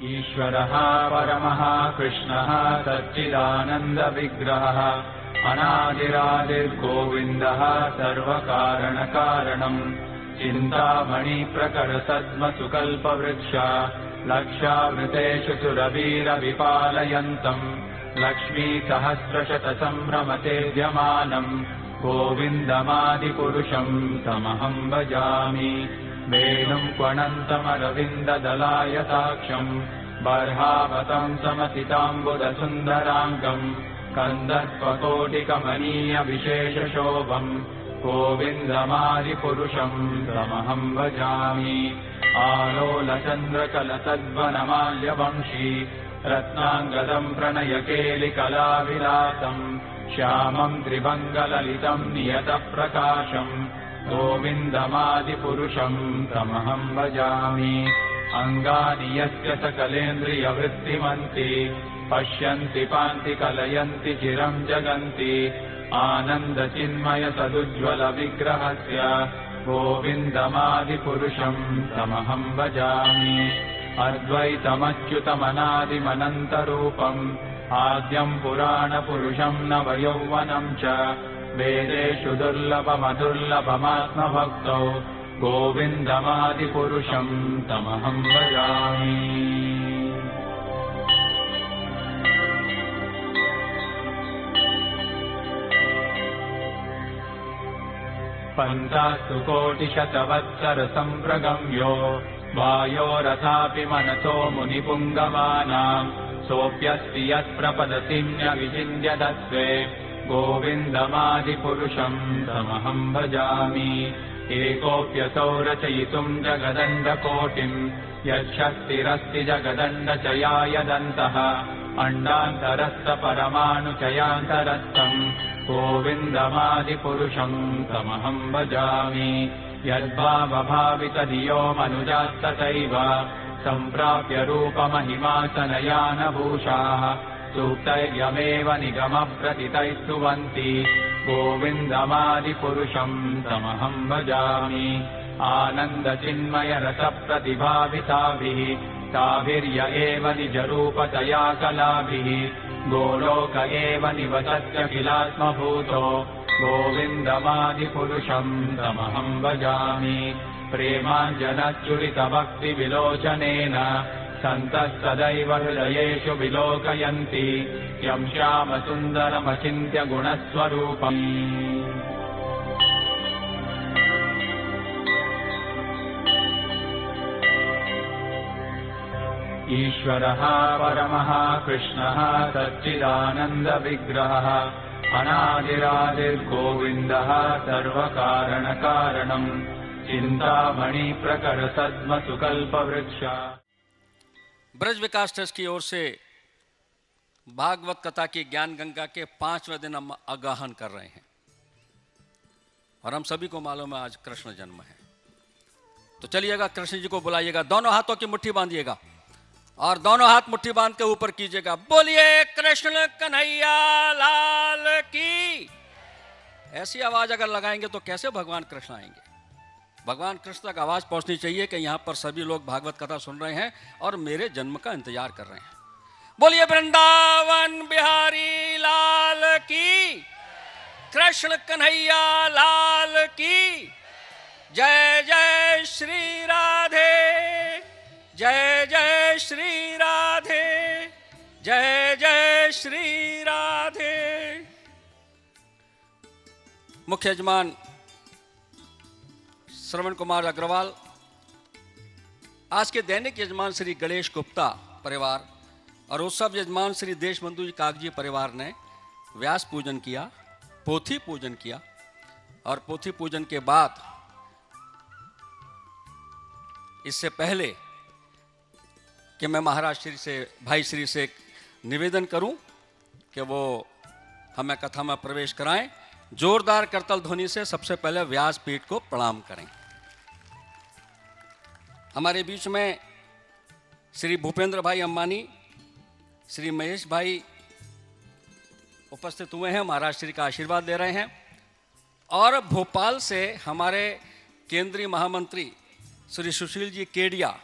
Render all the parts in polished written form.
ईश्वरः परमः कृष्णः सच्चिदानन्दविग्रहः अनादिरादिर्गोविन्दः सर्वकारणकारणम् चिन्तामणिप्रकरसद्मसुकल्पवृक्ष लक्षावृतेषु सुरवीरविपालयन्तम् लक्ष्मीसहस्रशतसम्भ्रमतेद्यमानम् गोविन्दमादिपुरुषम् तमहम् भजामि। वेणुम् क्वणन्तमरविन्ददलायताक्षम् बर्हावतम् समसिताम्बुदसुन्दराङ्गम् कन्दर्पकोटिकमनीयविशेषशोभम् गोविन्दमादिपुरुषम् तमहम् भजामि। आलोलचन्द्रकलसद्वनमाल्यवंशी रत्नाङ्गदम् प्रणयकेलिकलाविलासम् श्यामम् त्रिभङ्गललितम् नियतप्रकाशम् गोविन्दमादिपुरुषम् तमहम् भजामि। अङ्गानि यस्य सकलेन्द्रियवृत्तिमन्ति पश्यन्ति पान्ति कलयन्ति चिरम् जगन्ति आनन्दचिन्मयसदुज्ज्वलविग्रहस्य गोविन्दमादिपुरुषम् तमहम् भजामि। अद्वैतमच्युतमनादिमनन्तरूपम् आद्यम् पुराणपुरुषम् नवयौवनम् च वेदेषु दुर्लभमदुर्लभमात्मभक्तौ गोविन्दमादिपुरुषम् तमहम् भजामि। पन्तास्तु कोटिशतवत्सरसम्प्रगम्यो वायोरथापि मनसो मुनिपुङ्गवानाम् सोऽप्यस्ति यत्प्रपदतिन्यविचिन्त्यदस्वे गोविन्दमादिपुरुषम् तमहम् भजामि। एकोऽप्यसौ रचयितुम् जगदण्डकोटिम् यच्छक्तिरस्ति जगदण्डचयायदन्तः अण्डान्तरस्थपरमाणुचयान्तरस्थम् गोविन्दमादिपुरुषम् तमहम् भजामि। यद्भावभावितधियो मनुजास्तथैव सम्प्राप्य रूपमहिमासनयानभूषाः सूक्तैर्यमेव निगमप्रतितैस्तुवन्ति गोविन्दमादिपुरुषम् तमहम् भजामि। आनन्दचिन्मयरसप्रतिभाविताभिः ताभिर्य एव निजरूपतया कलाभिः गोलोक एव निवसत्य किलात्मभूतो गोविन्दमादिपुरुषम् तमहम् भजामि। प्रेमाञ्जनच्युरितभक्तिविलोचनेन सन्तः सदैव हृदयेषु विलोकयन्ति यम् श्यामसुन्दरमचिन्त्य गुणस्वरूपम्। ईश्वरः परमः कृष्णः सच्चिदानन्दविग्रहः अनादिरादिर्गोविन्दः सर्वकारणकारणम् चिन्तामणिप्रकरसद्मसुकल्पवृक्ष। ब्रज विकास ट्रस्ट की ओर से भागवत कथा की ज्ञान गंगा के 5वें दिन हम आगाहन कर रहे हैं और हम सभी को मालूम है आज कृष्ण जन्म है। तो चलिएगा, कृष्ण जी को बुलाइएगा, दोनों हाथों की मुट्ठी बांधिएगा और दोनों हाथ मुट्ठी बांध के ऊपर कीजिएगा। बोलिए कृष्ण कन्हैया लाल की। ऐसी आवाज अगर लगाएंगे तो कैसे भगवान कृष्ण आएंगे? भगवान कृष्ण तक आवाज पहुंचनी चाहिए कि यहां पर सभी लोग भागवत कथा सुन रहे हैं और मेरे जन्म का इंतजार कर रहे हैं। बोलिए वृंदावन बिहारी लाल की, कृष्ण कन्हैया लाल की। जय जय श्री राधे, जय जय श्री राधे, जय जय श्री राधे। मुख्य यजमान श्रवण कुमार अग्रवाल, आज के दैनिक यजमान श्री गणेश गुप्ता परिवार और उत्सव यजमान श्री देशबंधु जी कागजी परिवार ने व्यास पूजन किया, पोथी पूजन किया और पोथी पूजन के बाद इससे पहले कि मैं महाराज श्री से, भाई श्री से निवेदन करूं कि वो हमें कथा में प्रवेश कराएं, जोरदार करतल ध्वनि से सबसे पहले व्यासपीठ को प्रणाम करें। हमारे बीच में श्री भूपेंद्र भाई अंबानी, श्री महेश भाई उपस्थित हुए हैं, महाराज श्री का आशीर्वाद ले रहे हैं। और भोपाल से हमारे केंद्रीय महामंत्री श्री सुशील जी केडिया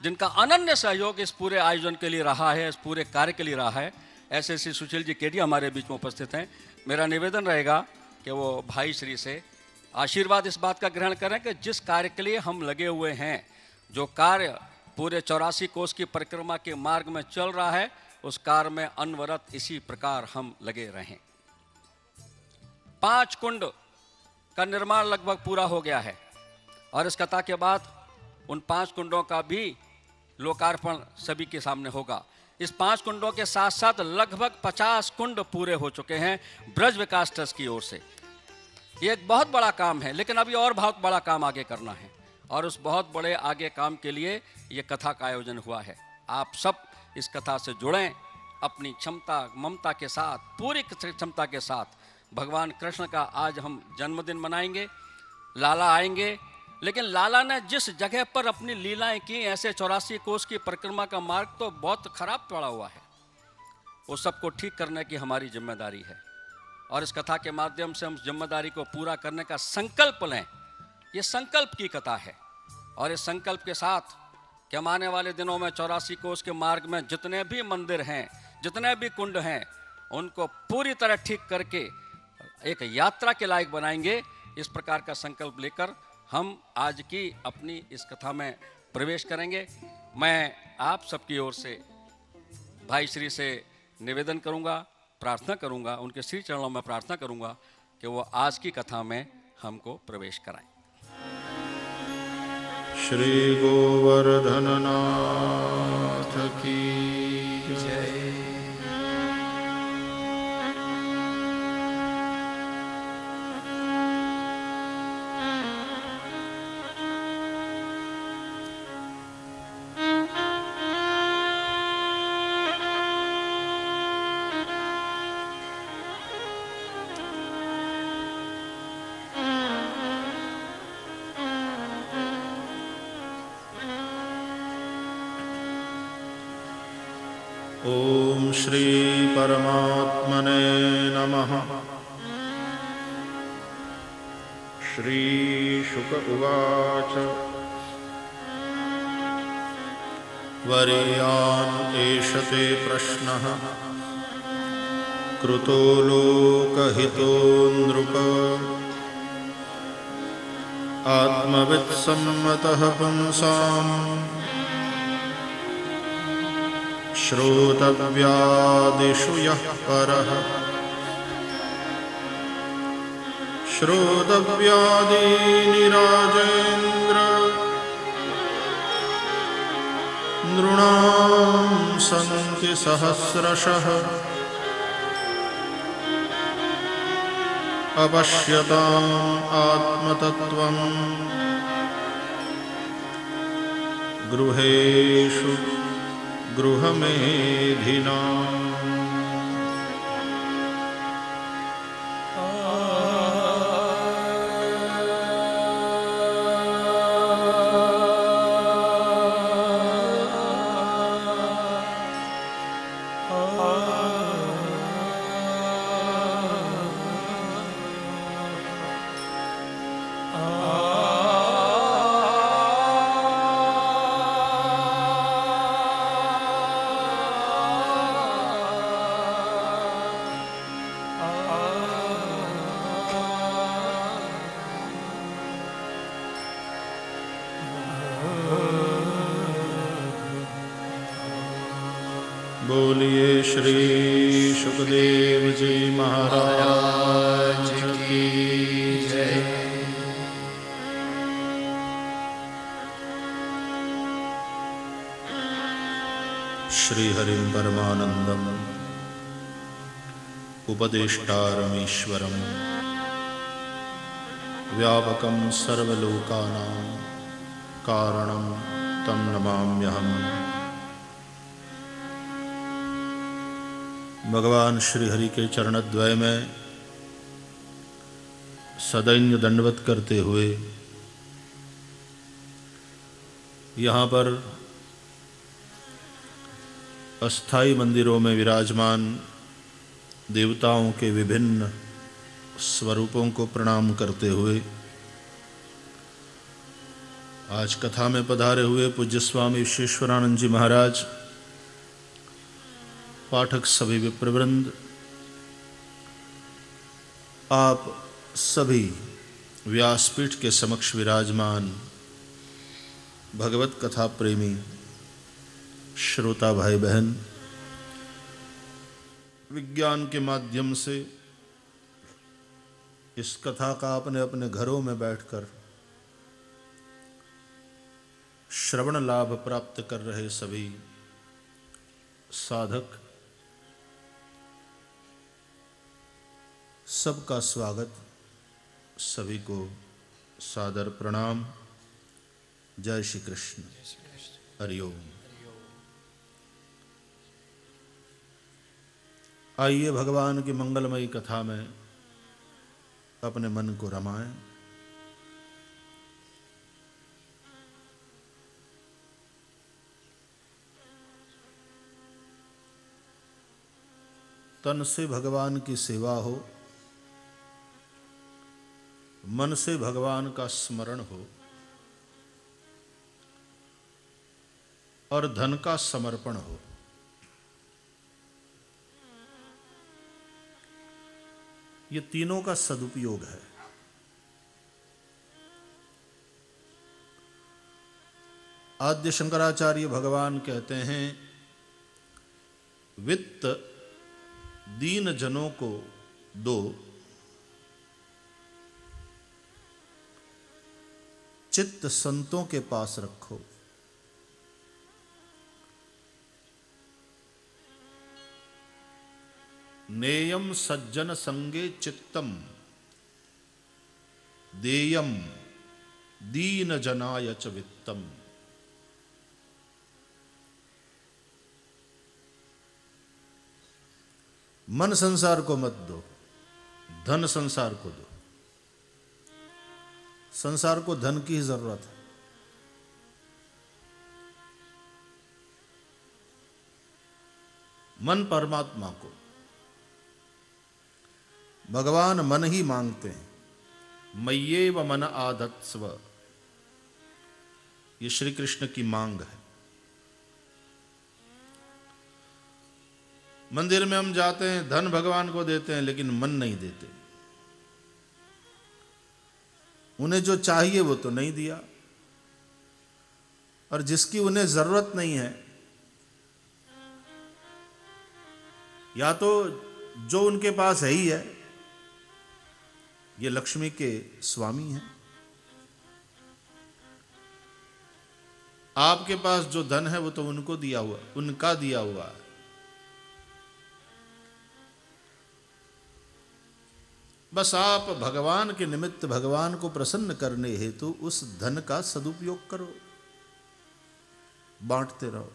जिनका अनन्य सहयोग इस पूरे आयोजन के लिए रहा है, इस पूरे कार्य के लिए रहा है, ऐसे श्री सुशील जी केडी हमारे बीच में उपस्थित हैं। मेरा निवेदन रहेगा कि वो भाई श्री से आशीर्वाद इस बात का ग्रहण करें कि जिस कार्य के लिए हम लगे हुए हैं, जो कार्य पूरे 84 कोस की परिक्रमा के मार्ग में चल रहा है, उस कार्य में अनवरत इसी प्रकार हम लगे रहें। 5 कुंड का निर्माण लगभग पूरा हो गया है और इस कथा के बाद उन 5 कुंडों का भी लोकार्पण सभी के सामने होगा। इस 5 कुंडों के साथ साथ लगभग 50 कुंड पूरे हो चुके हैं ब्रज विकास ट्रस्ट की ओर से। ये एक बहुत बड़ा काम है, लेकिन अभी और बहुत बड़ा काम आगे करना है और उस बहुत बड़े आगे काम के लिए ये कथा का आयोजन हुआ है। आप सब इस कथा से जुड़ें, अपनी क्षमता ममता के साथ, पूरी क्षमता के साथ। भगवान कृष्ण का आज हम जन्मदिन मनाएंगे, लाला आएंगे, लेकिन लाला ने जिस जगह पर अपनी लीलाएं की, ऐसे 84 कोस की परिक्रमा का मार्ग तो बहुत खराब पड़ा हुआ है। वो सबको ठीक करने की हमारी जिम्मेदारी है और इस कथा के माध्यम से हम जिम्मेदारी को पूरा करने का संकल्प लें। ये संकल्प की कथा है और इस संकल्प के साथ कि हम आने वाले दिनों में 84 कोस के मार्ग में जितने भी मंदिर हैं, जितने भी कुंड हैं, उनको पूरी तरह ठीक करके एक यात्रा के लायक बनाएंगे। इस प्रकार का संकल्प लेकर हम आज की अपनी इस कथा में प्रवेश करेंगे। मैं आप सबकी ओर से भाई श्री से निवेदन करूंगा, प्रार्थना करूंगा, उनके श्री चरणों में प्रार्थना करूंगा कि वो आज की कथा में हमको प्रवेश कराएं। श्री गोवर्धन नाथ की जय। ओम श्री परमात्मने नमः। श्री शुक उवाच वरीयान् एष ते प्रश्नः कृतो लोकहितो नृप आत्मवित्सम्मतः पुंसाम् श्रोतव्यादिषु यः परः श्रोतव्यादीनि राजेन्द्र नृणां सन्ति सहस्रशः अपश्यताम् आत्मतत्त्वम् गृहेषु गृहमेधिना। बोलिए श्री सुखदेव जी महाराज की जय। श्री हरिं परमानंदम उपदेष्टारमीश्वरम व्यापकं सर्वलोकानां कारणं तं नमाम्यहम्। भगवान श्री हरि के चरणद्वय में सदैन्य दंडवत करते हुए यहाँ पर अस्थाई मंदिरों में विराजमान देवताओं के विभिन्न स्वरूपों को प्रणाम करते हुए आज कथा में पधारे हुए पूज्य स्वामी विश्वेश्वरानंद जी महाराज, पाठक सभी विप्रवृंद, आप सभी व्यासपीठ के समक्ष विराजमान भगवत कथा प्रेमी श्रोता भाई बहन, विज्ञान के माध्यम से इस कथा का अपने अपने घरों में बैठकर श्रवण लाभ प्राप्त कर रहे सभी साधक, सबका स्वागत, सभी को सादर प्रणाम। जय श्री कृष्ण, हरि ओम। आइए भगवान की मंगलमयी कथा में अपने मन को रमाएं। तन से भगवान की सेवा हो, मन से भगवान का स्मरण हो और धन का समर्पण हो। ये तीनों का सदुपयोग है। आद्य शंकराचार्य भगवान कहते हैं, वित्त दीन जनों को दो, चित्त संतों के पास रखो। नेयम सज्जन संगे चित्तम देयम दीन जनाय च वित्तम। मन संसार को मत दो, धन संसार को दो। संसार को धन की जरूरत है। मन परमात्मा को, भगवान मन ही मांगते हैं। मय्येव मन आधत्स्व, ये श्री कृष्ण की मांग है। मंदिर में हम जाते हैं, धन भगवान को देते हैं, लेकिन मन नहीं देते। उन्हें जो चाहिए वो तो नहीं दिया, और जिसकी उन्हें जरूरत नहीं है, या तो जो उनके पास है ही है, ये लक्ष्मी के स्वामी हैं। आपके पास जो धन है वो तो उनको दिया हुआ, उनका दिया हुआ है। बस आप भगवान के निमित्त, भगवान को प्रसन्न करने हेतु उस धन का सदुपयोग करो, बांटते रहो।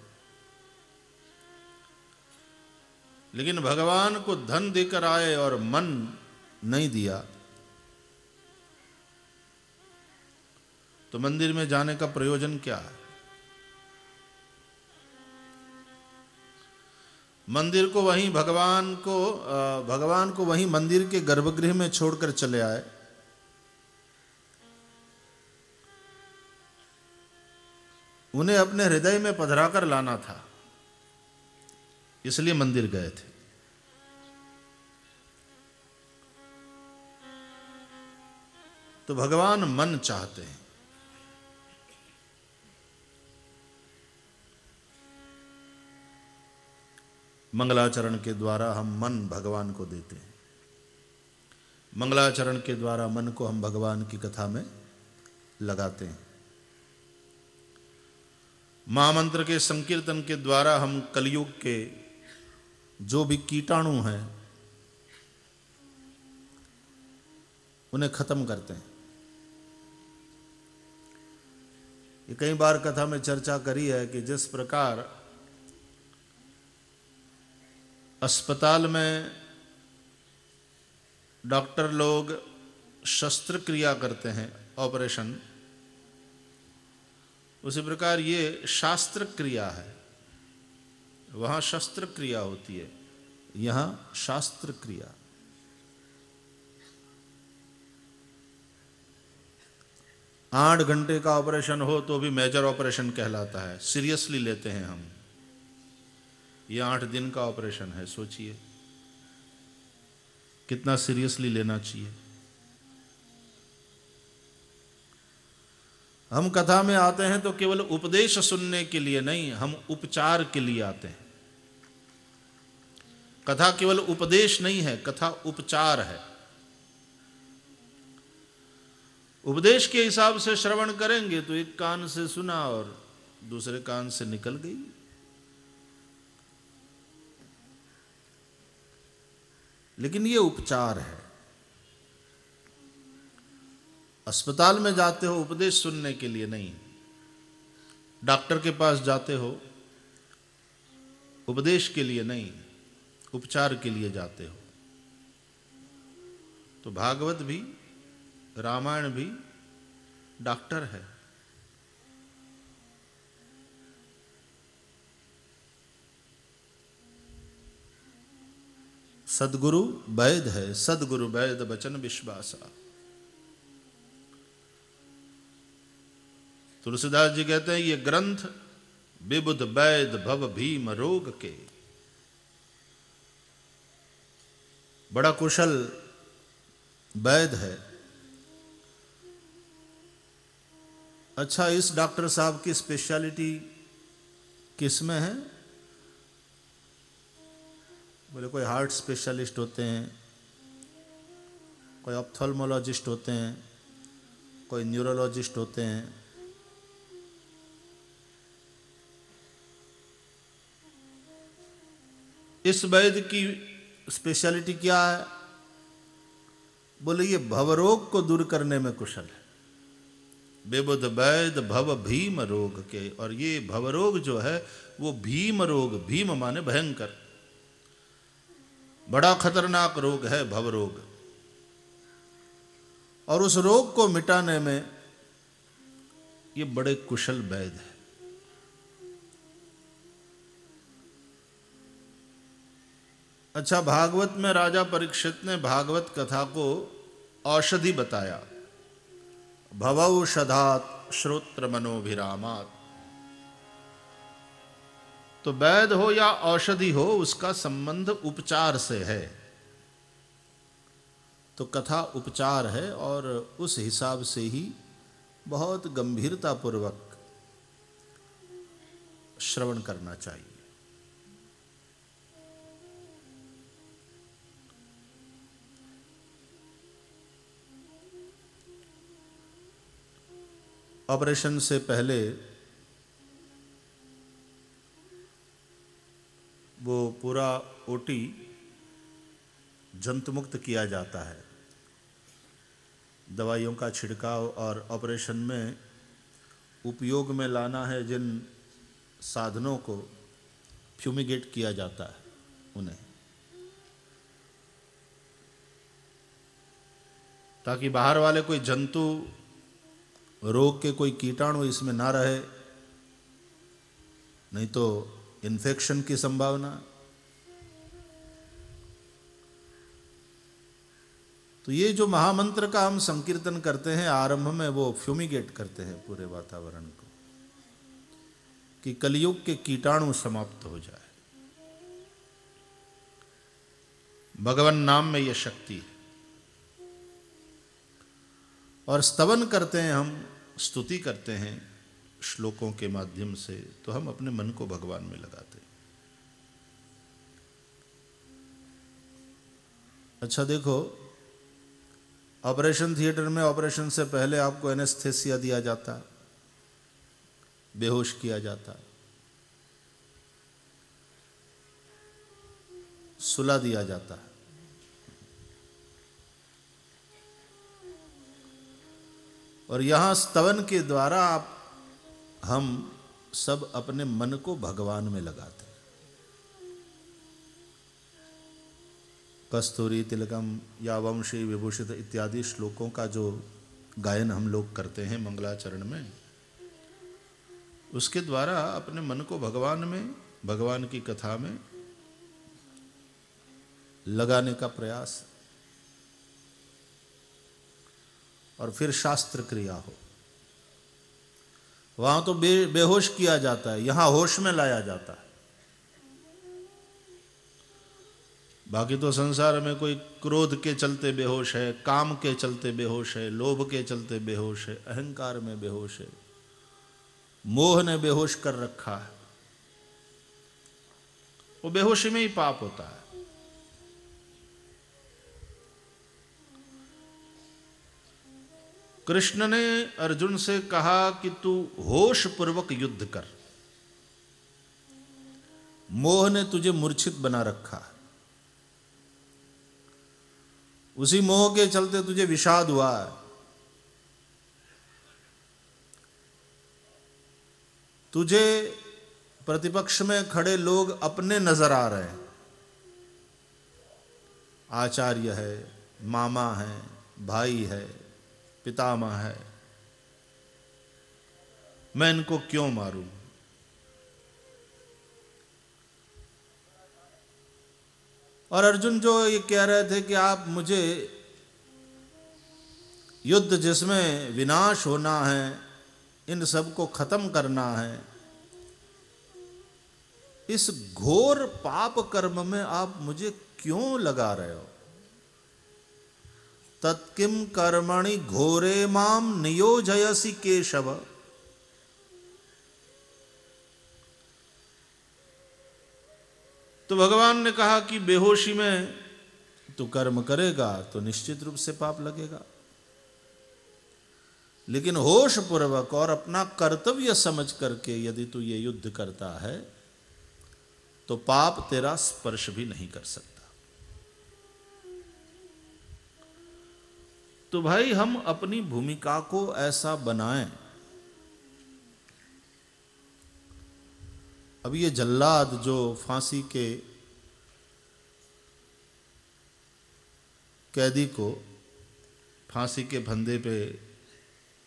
लेकिन भगवान को धन देकर आए और मन नहीं दिया, तो मंदिर में जाने का प्रयोजन क्या है? मंदिर को वहीं भगवान को वहीं मंदिर के गर्भगृह में छोड़कर चले आए। उन्हें अपने हृदय में पधराकर लाना था, इसलिए मंदिर गए थे। तो भगवान मन चाहते हैं। मंगलाचरण के द्वारा हम मन भगवान को देते हैं। मंगलाचरण के द्वारा मन को हम भगवान की कथा में लगाते हैं। महामंत्र के संकीर्तन के द्वारा हम कलयुग के जो भी कीटाणु हैं उन्हें खत्म करते हैं। ये कई बार कथा में चर्चा करी है कि जिस प्रकार अस्पताल में डॉक्टर लोग शस्त्रक्रिया करते हैं, ऑपरेशन, उसी प्रकार ये शास्त्र क्रिया है। वहाँ शस्त्र क्रिया होती है, यहाँ शास्त्र क्रिया। 8 घंटे का ऑपरेशन हो तो भी मेजर ऑपरेशन कहलाता है, सीरियसली लेते हैं हम। ये 8 दिन का ऑपरेशन है, सोचिए कितना सीरियसली लेना चाहिए। हम कथा में आते हैं तो केवल उपदेश सुनने के लिए नहीं, हम उपचार के लिए आते हैं। कथा केवल उपदेश नहीं है, कथा उपचार है। उपदेश के हिसाब से श्रवण करेंगे तो एक कान से सुना और दूसरे कान से निकल गई। लेकिन ये उपचार है। अस्पताल में जाते हो उपदेश सुनने के लिए नहीं, डॉक्टर के पास जाते हो उपदेश के लिए नहीं, उपचार के लिए जाते हो। तो भागवत भी, रामायण भी डॉक्टर है। सदगुरु वैद है, सदगुरु वैद बचन विश्वासा। तुलसीदास जी कहते हैं ये ग्रंथ विबुध वैद भव भीम रोग के। बड़ा कुशल वैद है। अच्छा, इस डॉक्टर साहब की स्पेशलिटी किस में है? बोले कोई हार्ट स्पेशलिस्ट होते हैं, कोई ऑप्थेल्मोलॉजिस्ट होते हैं, कोई न्यूरोलॉजिस्ट होते हैं। इस वैद्य की स्पेशलिटी क्या है? बोले ये भवरोग को दूर करने में कुशल है। बेबुध वैद भव भीम रोग के। और ये भवरोग जो है वो भीम रोग, भीम माने भयंकर, बड़ा खतरनाक रोग है भवरोग। और उस रोग को मिटाने में ये बड़े कुशल वैद्य है। अच्छा, भागवत में राजा परीक्षित ने भागवत कथा को औषधि बताया। भवौषधात् श्रोत्र मनोभिरामात्। तो वैद्य हो या औषधि हो, उसका संबंध उपचार से है। तो कथा उपचार है और उस हिसाब से ही बहुत गंभीरता पूर्वक श्रवण करना चाहिए। ऑपरेशन से पहले वो पूरा ओटी जंतु मुक्त किया जाता है। दवाइयों का छिड़काव और ऑपरेशन में उपयोग में लाना है जिन साधनों को फ्यूमिगेट किया जाता है उन्हें, ताकि बाहर वाले कोई जंतु, रोग के कोई कीटाणु इसमें ना रहे, नहीं तो इन्फेक्शन की संभावना। तो ये जो महामंत्र का हम संकीर्तन करते हैं आरंभ में, वो फ्यूमिगेट करते हैं पूरे वातावरण को, कि कलयुग के कीटाणु समाप्त हो जाए। भगवान नाम में यह शक्ति है। और स्तवन करते हैं हम, स्तुति करते हैं श्लोकों के माध्यम से, तो हम अपने मन को भगवान में लगाते हैं। अच्छा देखो, ऑपरेशन थिएटर में ऑपरेशन से पहले आपको एनेस्थेसिया दिया जाता, बेहोश किया जाता, सुला दिया जाता है। और यहां स्तवन के द्वारा हम सब अपने मन को भगवान में लगाते हैं। कस्तूरी तिलकम या वंशी विभूषित इत्यादि श्लोकों का जो गायन हम लोग करते हैं मंगलाचरण में, उसके द्वारा अपने मन को भगवान में, भगवान की कथा में लगाने का प्रयास। और फिर शास्त्र क्रिया हो। वहां तो बेहोश किया जाता है, यहां होश में लाया जाता है। बाकी तो संसार में कोई क्रोध के चलते बेहोश है, काम के चलते बेहोश है, लोभ के चलते बेहोश है, अहंकार में बेहोश है, मोह ने बेहोश कर रखा है। वो बेहोशी में ही पाप होता है। कृष्ण ने अर्जुन से कहा कि तू होश पूर्वक युद्ध कर। मोह ने तुझे मूर्छित बना रखा है, उसी मोह के चलते तुझे विषाद हुआ है। तुझे प्रतिपक्ष में खड़े लोग अपने नजर आ रहे हैं, आचार्य है, मामा है, भाई है, पितामह है, मैं इनको क्यों मारूं? और अर्जुन जो ये कह रहे थे कि आप मुझे युद्ध जिसमें विनाश होना है, इन सब को खत्म करना है, इस घोर पाप कर्म में आप मुझे क्यों लगा रहे हो? तत्किम कर्मणि घोरे माम नियोजयसि केशव। तो भगवान ने कहा कि बेहोशी में तू कर्म करेगा तो निश्चित रूप से पाप लगेगा, लेकिन होश पूर्वक और अपना कर्तव्य समझ करके यदि तू ये युद्ध करता है तो पाप तेरा स्पर्श भी नहीं कर सकता। तो भाई हम अपनी भूमिका को ऐसा बनाएं। अब ये जल्लाद जो फांसी के कैदी को फांसी के फंदे पे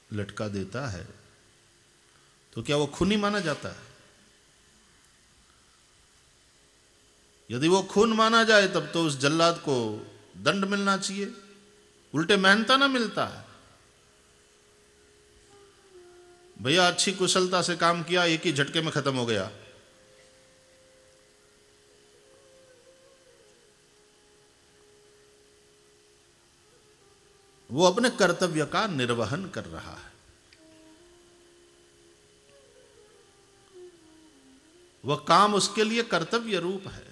लटका देता है, तो क्या वो खूनी माना जाता है? यदि वो खून माना जाए तब तो उस जल्लाद को दंड मिलना चाहिए, उल्टे मेहनता ना मिलता है। भैया अच्छी कुशलता से काम किया, एक ही झटके में खत्म हो गया। वो अपने कर्तव्य का निर्वहन कर रहा है। वह काम उसके लिए कर्तव्य रूप है।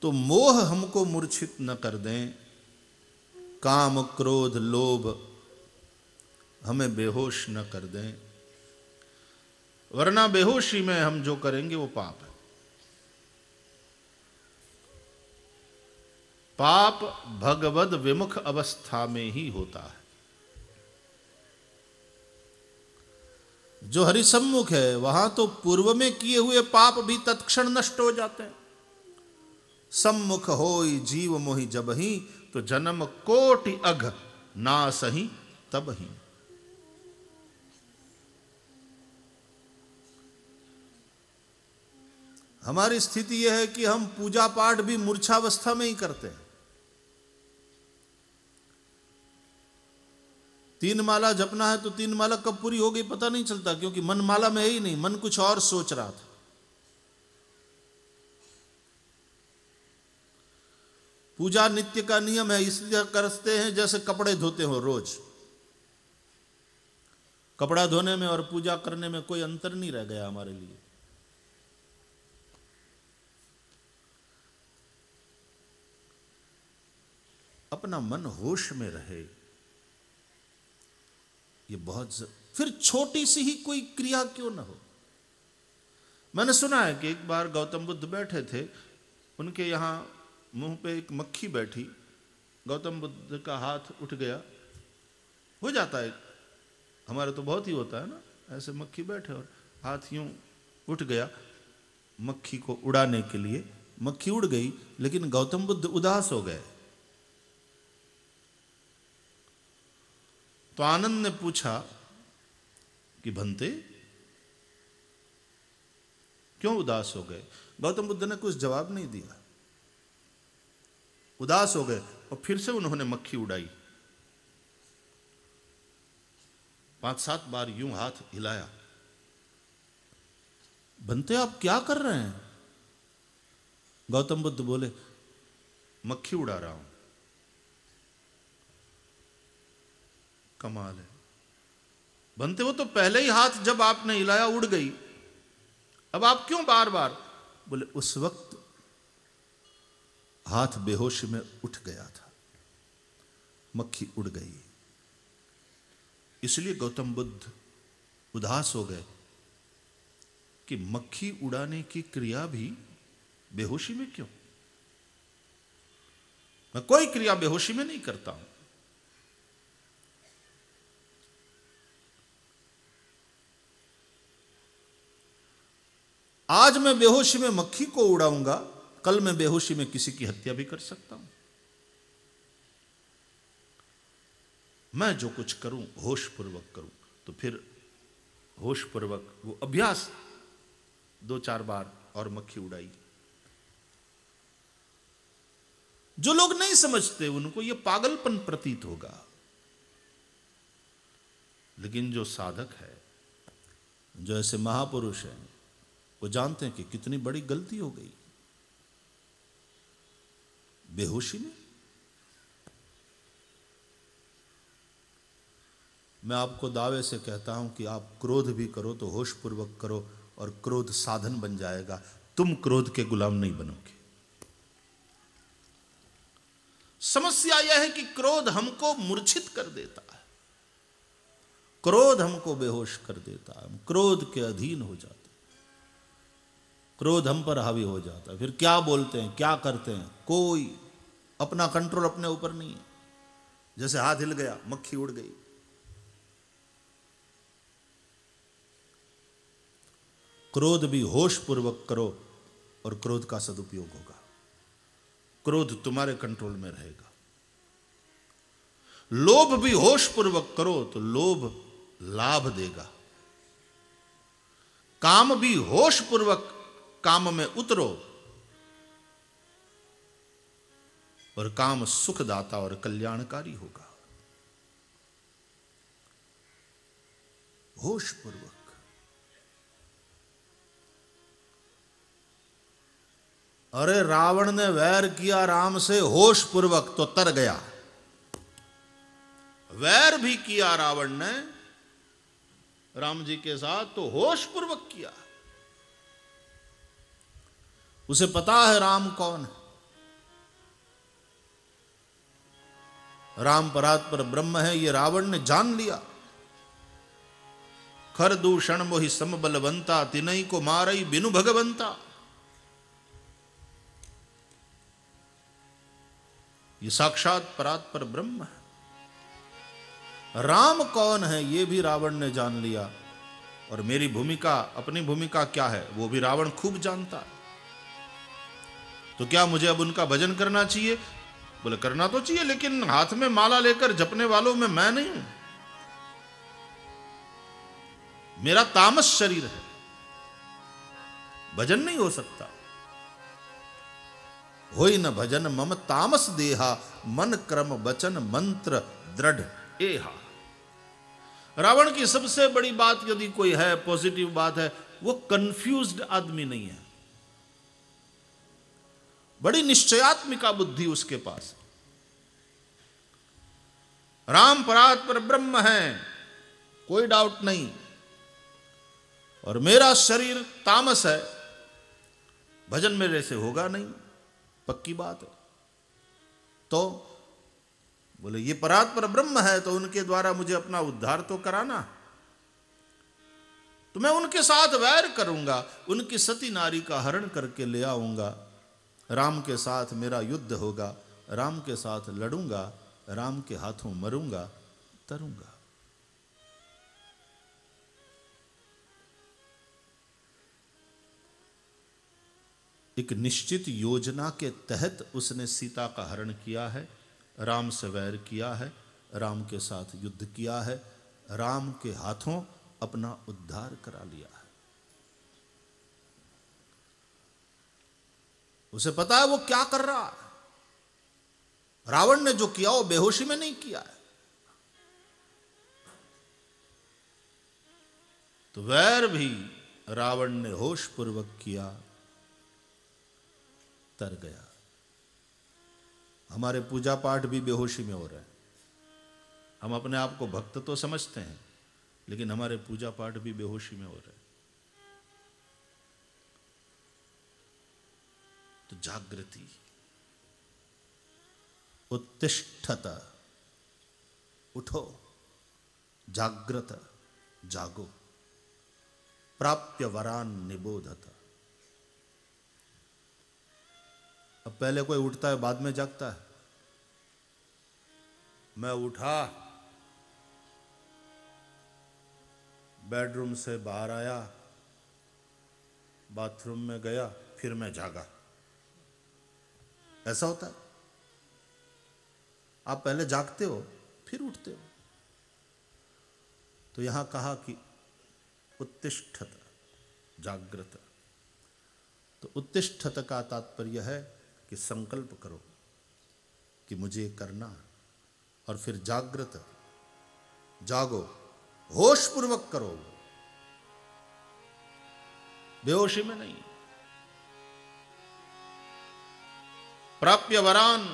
तो मोह हमको मूर्छित न कर दें, काम क्रोध लोभ हमें बेहोश न कर दें, वरना बेहोशी में हम जो करेंगे वो पाप है। पाप भगवद विमुख अवस्था में ही होता है। जो हरिसम्मुख है वहां तो पूर्व में किए हुए पाप भी तत्क्षण नष्ट हो जाते हैं। सम्मुख होई जीव मोहि जबहि, तो जन्म कोटि अघ ना सही तबहि। हमारी स्थिति यह है कि हम पूजा पाठ भी मूर्छावस्था में ही करते हैं। 3 माला जपना है तो 3 माला कब पूरी हो गई पता नहीं चलता, क्योंकि मन माला में है ही नहीं, मन कुछ और सोच रहा था। पूजा नित्य का नियम है, इसलिए करते हैं जैसे कपड़े धोते हो रोज। कपड़ा धोने में और पूजा करने में कोई अंतर नहीं रह गया हमारे लिए। अपना मन होश में रहे, ये बहुत फिर छोटी सी ही कोई क्रिया क्यों ना हो। मैंने सुना है कि एक बार गौतम बुद्ध बैठे थे, उनके यहां मुंह पे एक मक्खी बैठी, गौतम बुद्ध का हाथ उठ गया। हो जाता है, हमारे तो बहुत ही होता है ना, ऐसे मक्खी बैठे और हाथ यूं उठ गया मक्खी को उड़ाने के लिए। मक्खी उड़ गई, लेकिन गौतम बुद्ध उदास हो गए। तो आनंद ने पूछा कि भंते क्यों उदास हो गए? गौतम बुद्ध ने कुछ जवाब नहीं दिया, उदास हो गए और फिर से उन्होंने मक्खी उड़ाई। 5-7 बार यूं हाथ हिलाया। बनते आप क्या कर रहे हैं? गौतम बुद्ध बोले, मक्खी उड़ा रहा हूं। कमाल है। बनते वो तो पहले ही हाथ जब आपने हिलाया उड़ गई, अब आप क्यों बार बार? बोले उस वक्त हाथ बेहोशी में उठ गया था, मक्खी उड़ गई। इसलिए गौतम बुद्ध उदास हो गए कि मक्खी उड़ाने की क्रिया भी बेहोशी में क्यों? मैं कोई क्रिया बेहोशी में नहीं करता हूं। आज मैं बेहोशी में मक्खी को उड़ाऊंगा, कल मैं बेहोशी में किसी की हत्या भी कर सकता हूं। मैं जो कुछ करूं होश पूर्वक करूं। तो फिर होश पूर्वक वो अभ्यास 2-4 बार और मक्खी उड़ाई। जो लोग नहीं समझते उनको ये पागलपन प्रतीत होगा, लेकिन जो साधक है, जो ऐसे महापुरुष हैं, वो जानते हैं कि कितनी बड़ी गलती हो गई बेहोशी में। मैं आपको दावे से कहता हूं कि आप क्रोध भी करो तो होश पूर्वक करो और क्रोध साधन बन जाएगा। तुम क्रोध के गुलाम नहीं बनोगे। समस्या यह है कि क्रोध हमको मूर्छित कर देता है, क्रोध हमको बेहोश कर देता है, हम क्रोध के अधीन हो जाते हैं, क्रोध हम पर हावी हो जाता है। फिर क्या बोलते हैं, क्या करते हैं, कोई अपना कंट्रोल अपने ऊपर नहीं है। जैसे हाथ हिल गया, मक्खी उड़ गई। क्रोध भी होश पूर्वक करो और क्रोध का सदुपयोग होगा। क्रोध तुम्हारे कंट्रोल में रहेगा। लोभ भी होश पूर्वक करो तो लोभ लाभ देगा। काम भी होश पूर्वक काम में उतरो और काम सुखदाता और कल्याणकारी होगा। होश पूर्वक। अरे रावण ने वैर किया राम से होश पूर्वक तो तर गया। वैर भी किया रावण ने राम जी के साथ तो होश पूर्वक किया। उसे पता है राम कौन है। राम परात्पर ब्रह्म है, ये रावण ने जान लिया। खर दूषण मोहि सम बलवंता, तिनई को मारई बिनु भगवंता। ये साक्षात परात्पर ब्रह्म है। राम कौन है ये भी रावण ने जान लिया। और मेरी भूमिका, अपनी भूमिका क्या है, वो भी रावण खूब जानता है। तो क्या मुझे अब उनका भजन करना चाहिए? बोले करना तो चाहिए, लेकिन हाथ में माला लेकर जपने वालों में मैं नहीं हूं। मेरा तामस शरीर है, भजन नहीं हो सकता। होई न भजन मम तामस देहा, मन क्रम वचन मंत्र दृढ़ एहा। रावण की सबसे बड़ी बात यदि कोई है, पॉजिटिव बात है, वो कंफ्यूज्ड आदमी नहीं है। बड़ी निश्चयात्मिका बुद्धि उसके पास। राम परात्पर ब्रह्म है, कोई डाउट नहीं। और मेरा शरीर तामस है, भजन मेरे से होगा नहीं, पक्की बात है। तो बोले ये परात्पर ब्रह्म है, तो उनके द्वारा मुझे अपना उद्धार तो कराना। तो मैं उनके साथ वैर करूंगा, उनकी सती नारी का हरण करके ले आऊंगा। राम के साथ मेरा युद्ध होगा, राम के साथ लड़ूंगा, राम के हाथों मरूंगा, तरूंगा। एक निश्चित योजना के तहत उसने सीता का हरण किया है, राम से वैर किया है, राम के साथ युद्ध किया है, राम के हाथों अपना उद्धार करा लिया है। उसे पता है वो क्या कर रहा है। रावण ने जो किया वो बेहोशी में नहीं किया है। तो वैर भी रावण ने होश पूर्वक किया, तर गया। हमारे पूजा पाठ भी बेहोशी में हो रहे हैं। हम अपने आप को भक्त तो समझते हैं, लेकिन हमारे पूजा पाठ भी बेहोशी में हो रहे हैं। तो जागृति, उत्तिष्ठत, उठो, जागृत, जागो, प्राप्य वरान निबोधत। अब पहले कोई उठता है, बाद में जागता है। मैं उठा, बेडरूम से बाहर आया, बाथरूम में गया, फिर मैं जागा। ऐसा होता है? आप पहले जागते हो, फिर उठते हो। तो यहां कहा कि उत्तिष्ठत, जागृत। तो उत्तिष्ठत का तात्पर्य है कि संकल्प करो कि मुझे करना, और फिर जागृत, जागो, होश पूर्वक करो, बेहोशी में नहीं। प्राप्य वरान,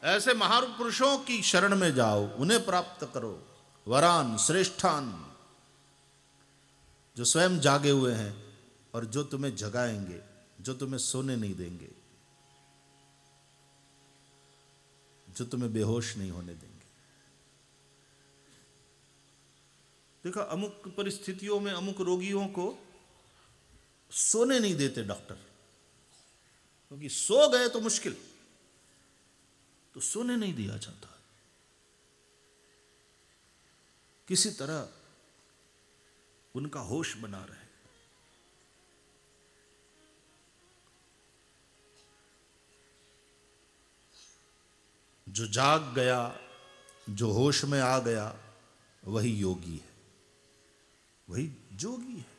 ऐसे महापुरुषों की शरण में जाओ, उन्हें प्राप्त करो। वरान, श्रेष्ठान, जो स्वयं जागे हुए हैं और जो तुम्हें जगाएंगे, जो तुम्हें सोने नहीं देंगे, जो तुम्हें बेहोश नहीं होने देंगे। देखा, अमुक परिस्थितियों में अमुक रोगियों को सोने नहीं देते डॉक्टर, क्योंकि सो गए तो मुश्किल, तो सोने नहीं दिया जाता। किसी तरह उनका होश बना रहे। जो जाग गया, जो होश में आ गया, वही योगी है, वही जोगी है।